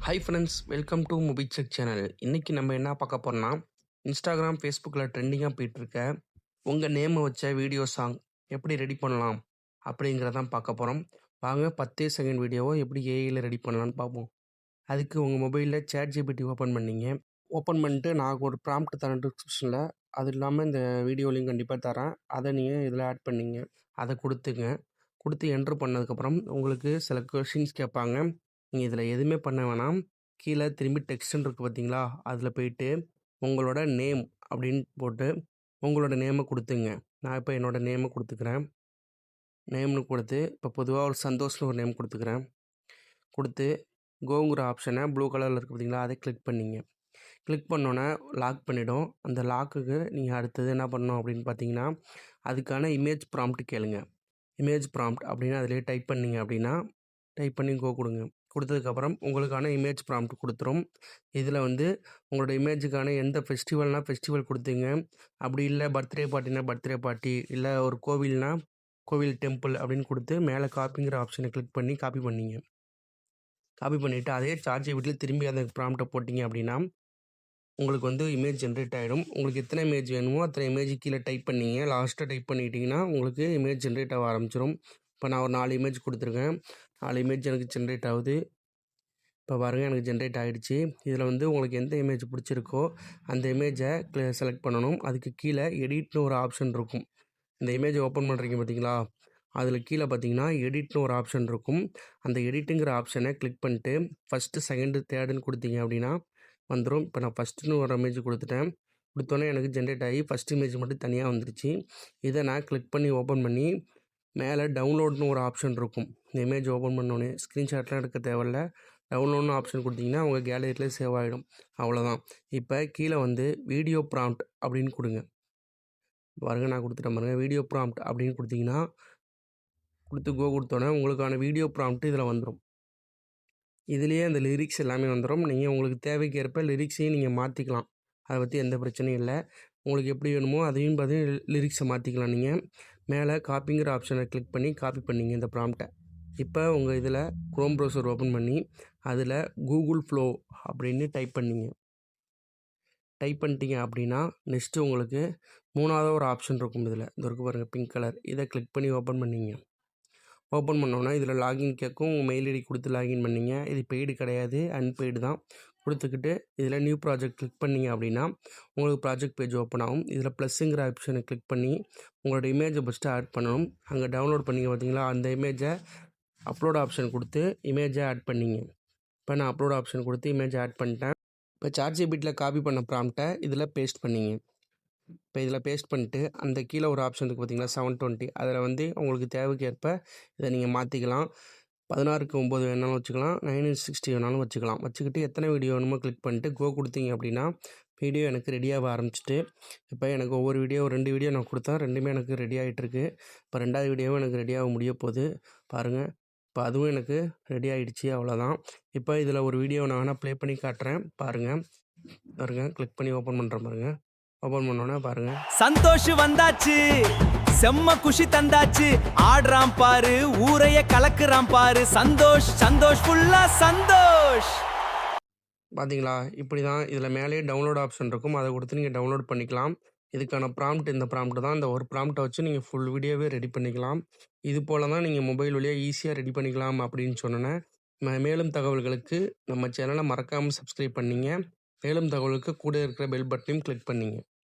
Hi friends, welcome to Mobisec channel. இன்றைக்கி நம்ம என்ன பார்க்க போகிறோம்னா, இன்ஸ்டாகிராம், ஃபேஸ்புக்கில் ட்ரெண்டிங்காக போயிட்டுருக்க உங்கள் நேமை வச்ச வீடியோ சாங் எப்படி ரெடி பண்ணலாம் அப்படிங்கிறதான் பார்க்க போகிறோம். வாங்க 10 செகண்ட் வீடியோவை எப்படி ஏஐயில் ரெடி பண்ணலான்னு பார்ப்போம். அதுக்கு உங்கள் மொபைலில் ChatGPT ஓப்பன் பண்ணிங்க. ஓப்பன் பண்ணிட்டு நான் ஒரு ப்ராம்ப்ட் தரேன் டிஸ்கிரிப்ஷனில். அது இல்லாமல் இந்த வீடியோலையும் கண்டிப்பாக தரேன். அதை நீங்கள் இதில் ஆட் பண்ணிங்க. அதை கொடுத்துங்க. கொடுத்து என்ட்ரு பண்ணதுக்கப்புறம் உங்களுக்கு சில கொஷின்ஸ் கேட்பாங்க. நீங்கள் இதில் எதுவுமே பண்ண வேணாம். கீழே திரும்பி டெக்ஸ்ட்னு இருக்குது பார்த்தீங்களா, அதில் போயிட்டு உங்களோட நேம் அப்படின்னு போட்டு உங்களோட நேமை கொடுத்துங்க. நான் இப்போ என்னோடய நேமை கொடுத்துக்கிறேன். நேம்னு கொடுத்து இப்போ பொதுவாக ஒரு சந்தோஷம்னு ஒரு நேம் கொடுத்துக்கிறேன். கொடுத்து கோங்கிற ஆப்ஷனை ப்ளூ கலரில் இருக்குது பார்த்தீங்களா, அதை கிளிக் பண்ணிங்க. கிளிக் பண்ணோன்னே லாக் பண்ணிவிடும். அந்த லாக்குக்கு நீங்கள் அடுத்தது என்ன பண்ணணும் அப்படின்னு பார்த்தீங்கன்னா, அதுக்கான இமேஜ் ப்ராம்ப்ட் கேளுங்க. இமேஜ் ப்ராம்ப்ட் அப்படின்னு அதிலே டைப் பண்ணிங்க அப்படின்னா டைப் பண்ணி கொடுங்க. கொடுத்ததுக்கப்புறம் உங்களுக்கான இமேஜ் ப்ராம்ப்ட் கொடுத்துரும். இதில் உங்களோட இமேஜுக்கான எந்த ஃபெஸ்டிவல்னால் ஃபெஸ்டிவல் கொடுத்துங்க. அப்படி இல்லை பர்த்டே பார்ட்டினா பர்த்டே பார்ட்டி, இல்லை ஒரு கோவில்னா கோவில் டெம்பிள் அப்படின்னு கொடுத்து மேலே காப்பிங்கிற ஆப்ஷனை கிளிக் பண்ணி காப்பி பண்ணிங்க. காப்பி பண்ணிவிட்டு அதே ChatGPTல திரும்பி அந்த ப்ராம்ப்டை போட்டிங்க அப்படின்னா உங்களுக்கு இமேஜ் ஜென்ரேட் ஆகிடும். உங்களுக்கு எத்தனை இமேஜ் வேணுமோ அத்தனை இமேஜ் கீழே டைப் பண்ணிங்க. லாஸ்ட்டாக டைப் பண்ணிட்டீங்கன்னா உங்களுக்கு இமேஜ் ஜென்ரேட் ஆக ஆரம்பிச்சிடும். இப்போ நான் ஒரு 4 இமேஜ் கொடுத்துருக்கேன். 4 இமேஜ் எனக்கு ஜென்ரேட் ஆகுது. இப்போ பாருங்கள், எனக்கு ஜென்ரேட் ஆகிடுச்சு. இதில் உங்களுக்கு எந்த இமேஜ் பிடிச்சிருக்கோ அந்த இமேஜை செலக்ட் பண்ணணும். அதுக்கு கீழே எடிட்னு ஒரு ஆப்ஷன் இருக்கும். இந்த இமேஜை ஓப்பன் பண்ணுறீங்க பார்த்தீங்களா, அதில் கீழே பார்த்தீங்கன்னா எடிட்னு ஒரு ஆப்ஷன் இருக்கும். அந்த எடிட்டுங்கிற ஆப்ஷனை கிளிக் பண்ணிட்டு ஃபஸ்ட்டு, செகண்டு, தேர்டுன்னு கொடுத்தீங்க அப்படின்னா வந்துடும். இப்போ நான் ஃபஸ்ட்டுன்னு ஒரு இமேஜ் கொடுத்துட்டேன். கொடுத்தோன்னே எனக்கு ஜென்ரேட் ஆகி ஃபஸ்ட் இமேஜ் மட்டும் தனியாக வந்துருச்சு. இதை நான் கிளிக் பண்ணி ஓப்பன் பண்ணி மேலே டவுன்லோட்னு ஒரு ஆப்ஷன் இருக்கும். இந்த இமேஜ் ஓப்பன் பண்ணோன்னே ஸ்க்ரீன்ஷாட்லாம் எடுக்க தேவையில்ல. டவுன்லோட்னு ஆப்ஷன் கொடுத்தீங்கன்னா உங்கள் கேலரியில் சேவ் ஆகிடும். அவ்வளோதான். இப்போ கீழே வீடியோ ப்ராம்ப்ட் அப்படின்னு கொடுங்க. பாருங்க, நான் கொடுத்துட்டேன் பாருங்கள். வீடியோ ப்ராம்ப்ட் அப்படின்னு கொடுத்தீங்கன்னா கொடுத்து கொடுத்தோன்னே உங்களுக்கான வீடியோ ப்ராம்ப்ட் இதில் வந்துடும். இதுலேயே அந்த லிரிக்ஸ் எல்லாமே வந்துடும். நீங்கள் உங்களுக்கு தேவைக்கு ஏற்ப லிரிக்ஸையும் நீங்கள் மாற்றிக்கலாம். அதை பற்றி எந்த பிரச்சனையும் இல்லை. உங்களுக்கு எப்படி வேணுமோ அதையும் பார்த்து லிரிக்ஸை மாற்றிக்கலாம். நீங்கள் மேலே காப்பிங்கிற ஆப்ஷனை கிளிக் பண்ணி காப்பி பண்ணிங்க இந்த ப்ராம்ப்டை. இப்போ உங்கள் இதில் குரோம் ப்ரௌசர் ஓப்பன் பண்ணி அதில் கூகுள் ஃப்ளோ அப்படின்னு டைப் பண்ணிங்க. டைப் பண்ணிட்டீங்க அப்படின்னா நெக்ஸ்ட்டு உங்களுக்கு 3வது ஒரு ஆப்ஷன் இருக்கும். இதில் இந்த இருக்குது பாருங்கள், பிங்க் கலர். இதை கிளிக் பண்ணி ஓப்பன் பண்ணிங்க. ஓப்பன் பண்ணோன்னா இதில் லாகின் கேட்கும். உங்கள் மெயில் ஐடி கொடுத்து லாகின் பண்ணிங்க. இது பெய்டு கிடையாது, அன்பெய்டு தான். கொடுத்துக்கிட்டு இதில் நியூ ப்ராஜெக்ட் கிளிக் பண்ணிங்க அப்படின்னா உங்களுக்கு ப்ராஜெக்ட் பேஜ் ஓப்பன் ஆகும். இதில் ப்ளஸ்ஸுங்கிற ஆப்ஷனை கிளிக் பண்ணி உங்களோட இமேஜை ஃபஸ்ட்டு ஆட் பண்ணணும். அங்கே டவுன்லோட் பண்ணிங்க பார்த்தீங்களா, அந்த இமேஜை அப்லோட் ஆப்ஷன் கொடுத்து இமேஜை ஆட் பண்ணிங்க. இப்போ நான் அப்லோட் ஆப்ஷன் கொடுத்து இமேஜை ஆட் பண்ணிட்டேன். இப்போ ChatGPTல காப்பி பண்ண ப்ராம்ப்டை இதில் பேஸ்ட் பண்ணிங்க. இப்போ இதில் பேஸ்ட் பண்ணிட்டு அந்த கீழே ஒரு ஆப்ஷன் இருக்குது பார்த்தீங்களா, 720, அதில் உங்களுக்கு தேவைக்கு ஏற்ப இதை நீங்கள் மாற்றிக்கலாம். 16க்கு 9 வேணாலும் வச்சுக்கலாம், 9:60 வேணாலும் வச்சுக்கலாம். வச்சுக்கிட்டு எத்தனை வீடியோ வேணுமோ கிளிக் பண்ணிட்டு கொடுத்தீங்க அப்படின்னா வீடியோ எனக்கு ரெடியாக ஆரம்பிச்சிட்டு, இப்போ எனக்கு ஒவ்வொரு வீடியோ 2 வீடியோ நான் கொடுத்தேன். 2மே எனக்கு ரெடி ஆகிட்டுருக்கு. இப்போ 2வது வீடியோவும் எனக்கு ரெடியாக முடிய போகுது. பாருங்கள், இப்போ அதுவும் எனக்கு ரெடி ஆகிடுச்சு. அவ்வளோதான். இப்போ இதில் ஒரு வீடியோ நான் வேணால் ப்ளே பண்ணி காட்டுறேன். பாருங்கள், கிளிக் பண்ணி ஓப்பன் பண்ணுறேன் பாருங்கள். ஓப்பன் பண்ணோன்னே பாருங்கள், சந்தோஷ் வந்தாச்சு, செம்ம குஷி தந்தாச்சு, ஆடுறான் பாரு, ஊரைய கலக்குறான் பாரு, சந்தோஷ் சந்தோஷ் ஃபுல்லா சந்தோஷ். பார்த்தீங்களா, இப்படி தான். இதில் மேலேயே டவுன்லோட் ஆப்ஷன் இருக்கும். அதை கொடுத்து நீங்கள் டவுன்லோட் பண்ணிக்கலாம். இதுக்கான ப்ராம்ப்ட் இந்த ப்ராம்ப்ட் தான். இந்த ஒரு ப்ராம்ப்டை வச்சு நீங்கள் ஃபுல் வீடியோவே ரெடி பண்ணிக்கலாம். இது போல் தான் நீங்கள் மொபைல் வழியாக ஈஸியாக ரெடி பண்ணிக்கலாம் அப்படின்னு சொன்னேன். மேலும் தகவல்களுக்கு நம்ம சேனலை மறக்காமல் சப்ஸ்கிரைப் பண்ணிங்க. மேலும் தகவலுக்கு கூட இருக்கிற பெல் பட்டனையும் கிளிக் பண்ணிங்க.